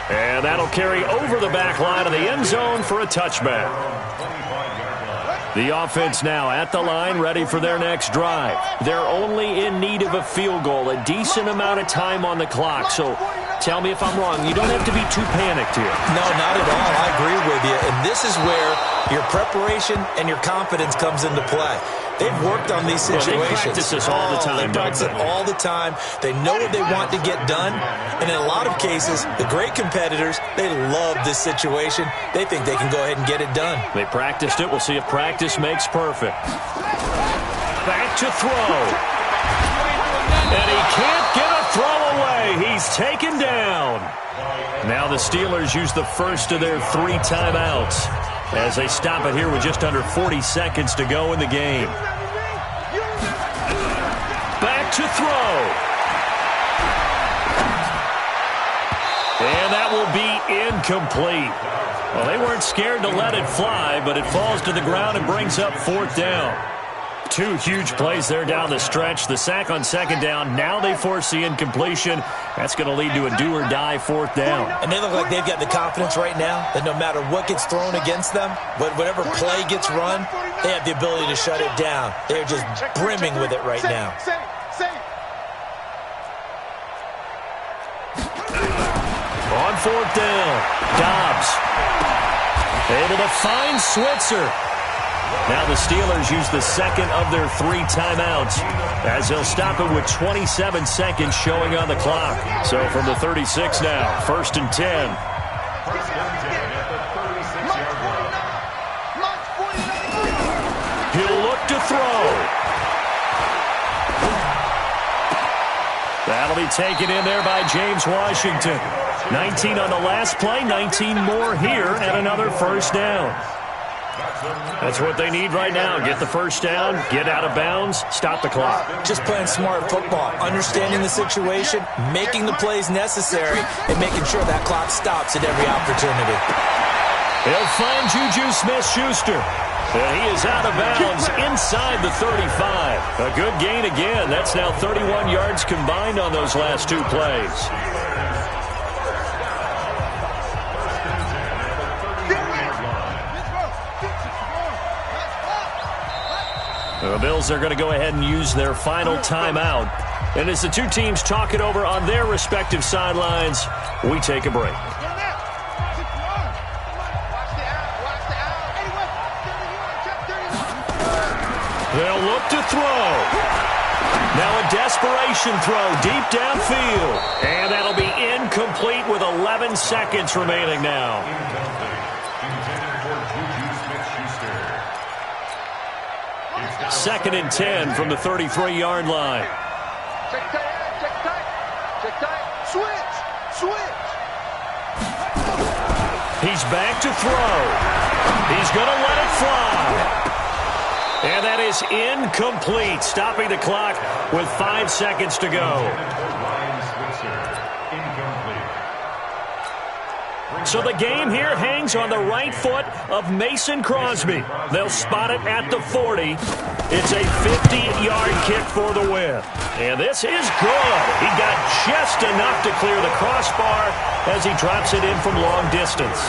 And that'll carry over the back line of the end zone for a touchback. The offense now at the line, ready for their next drive. They're only in need of a field goal, a decent amount of time on the clock. So tell me if I'm wrong. You don't have to be too panicked here. No, not at all. I agree with you. And this is where your preparation and your confidence comes into play. They've worked on these situations. Well, they practice this all the time. They practice it all the time. They know what they want to get done. And in a lot of cases, the great competitors, they love this situation. They think they can go ahead and get it done. They practiced it. We'll see if practice makes perfect. Back to throw. And he can't get a throw away. He's taken down. Now the Steelers use the first of their 3 timeouts as they stop it here with just under 40 seconds to go in the game. Back to throw. And that will be incomplete. Well, they weren't scared to let it fly, but it falls to the ground and brings up 4th down. 2 huge plays there down the stretch. The sack on 2nd down. Now they force the incompletion. That's going to lead to a do-or-die 4th down. And they look like they've got the confidence right now that no matter what gets thrown against them, whatever play gets run, they have the ability to shut it down. They're just brimming with it right now. On 4th down, Dobbs able to find Switzer. Now the Steelers use the 2nd of their 3 timeouts as they'll stop it with 27 seconds showing on the clock. So from the 36 now, 1st and 10. He'll look to throw. That'll be taken in there by James Washington. 19 on the last play, 19 more here, and another 1st down. That's what they need right now. Get the 1st down, get out of bounds, stop the clock. Just playing smart football, understanding the situation, making the plays necessary, and making sure that clock stops at every opportunity. He'll find Juju Smith-Schuster. And he is out of bounds inside the 35. A good gain again. That's now 31 yards combined on those last 2 plays. The Bills are going to go ahead and use their final timeout. And as the 2 teams talk it over on their respective sidelines, we take a break. They'll look to throw. Now a desperation throw deep downfield. And that'll be incomplete with 11 seconds remaining now. Second and 10 from the 33-yard line. Check tight, check tight, check tight. Switch, switch. He's back to throw. He's going to let it fly. And that is incomplete, stopping the clock with 5 seconds to go. So the game here hangs on the right foot of Mason Crosby. They'll spot it at the 40. It's a 50-yard kick for the win. And this is good. He got just enough to clear the crossbar as he drops it in from long distance.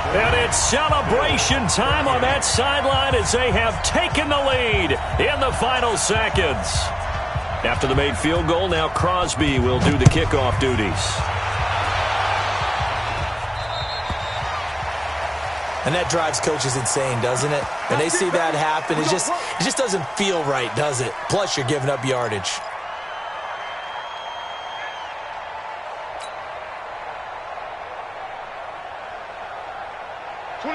And it's celebration time on that sideline as they have taken the lead in the final seconds. After the made field goal, now Crosby will do the kickoff duties. And that drives coaches insane, doesn't it? When they see that happen, it just doesn't feel right, does it? Plus, you're giving up yardage.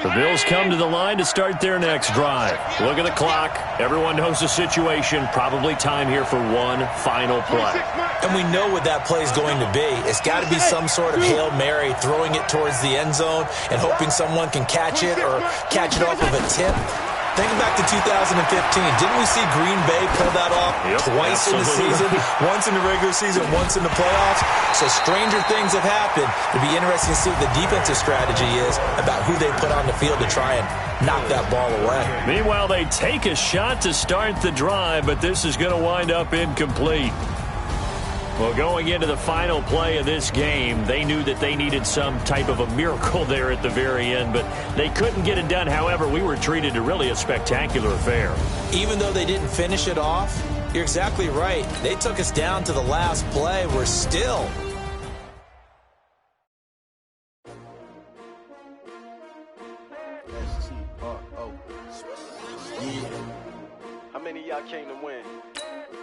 The Bills come to the line to start their next drive. Look at the clock. Everyone knows the situation. Probably time here for one final play. And we know what that play is going to be. It's got to be some sort of Hail Mary, throwing it towards the end zone and hoping someone can catch it or catch it off of a tip. Thinking back to 2015, didn't we see Green Bay pull that off twice in the season? Once in the regular season, once in the playoffs. So stranger things have happened. It'll be interesting to see what the defensive strategy is about who they put on the field to try and knock that ball away. Meanwhile, they take a shot to start the drive, but this is going to wind up incomplete. Well, going into the final play of this game, they knew that they needed some type of a miracle there at the very end, but they couldn't get it done. However, we were treated to really a spectacular affair. Even though they didn't finish it off, you're exactly right. They took us down to the last play. We're still How many of y'all came to win?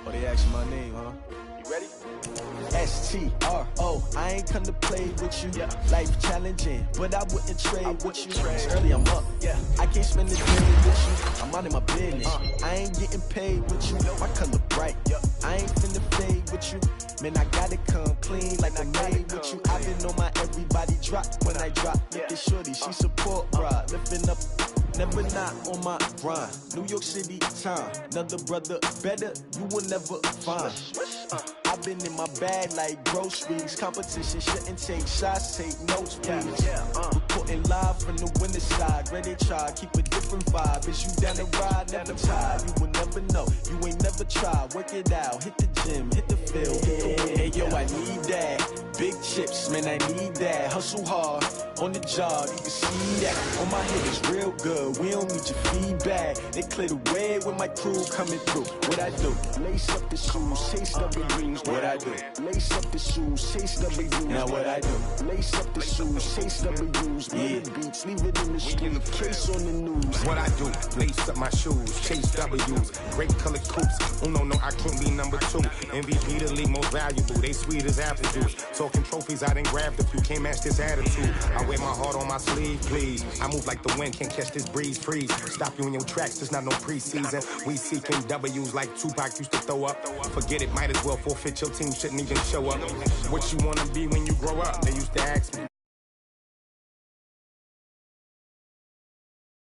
Oh, they asked my name, huh? You ready? S-T-R-O, I ain't come to play with you. Life challenging, but I wouldn't trade with you. It's early, I'm up. I can't spend the day with you. I'm out in my business. I ain't getting paid with you. My color bright. I ain't finna fade with you. Man, I gotta come clean like I made with you. I've been on my everybody drop when I drop. Look at shorty, she support ride. Lifting up, never not on my grind. New York City time, another brother better, you will never find. I've been in my bag like groceries. Competition shouldn't take shots, take notes, please. Reporting live from the winter side. Ready to try, keep a different vibe. Is you down the ride, never tired. You will never know, you ain't never tried. Work it out, hit the gym, hit the field. Hey yo, I need that. Big chips, man, I need that. Hustle hard, on the job, you can see that. On my head is real good, we don't need your feedback. They clear the way with my crew coming through. What I do? Lace up the shoes, chase double dreams. What I do? Lace up the shoes, chase double dreams. Now what I do? Lace up the shoes, chase double dreams. Beats, leave it in the street, case on the news. What I do? Lace up my shoes, chase W's. Great colored coops. Oh no, I can't be number 2. MVP the league most valuable. They sweet as apple juice. Talking trophies, I done grabbed a few. Can't match this attitude. I wear my heart on my sleeve, please. I move like the wind, can't catch this breeze, freeze. Stop you in your tracks, there's not no preseason. We seeking W's like Tupac used to throw up. Forget it, might as well forfeit your team, shouldn't even show up. What you wanna be when you grow up? They used to ask me.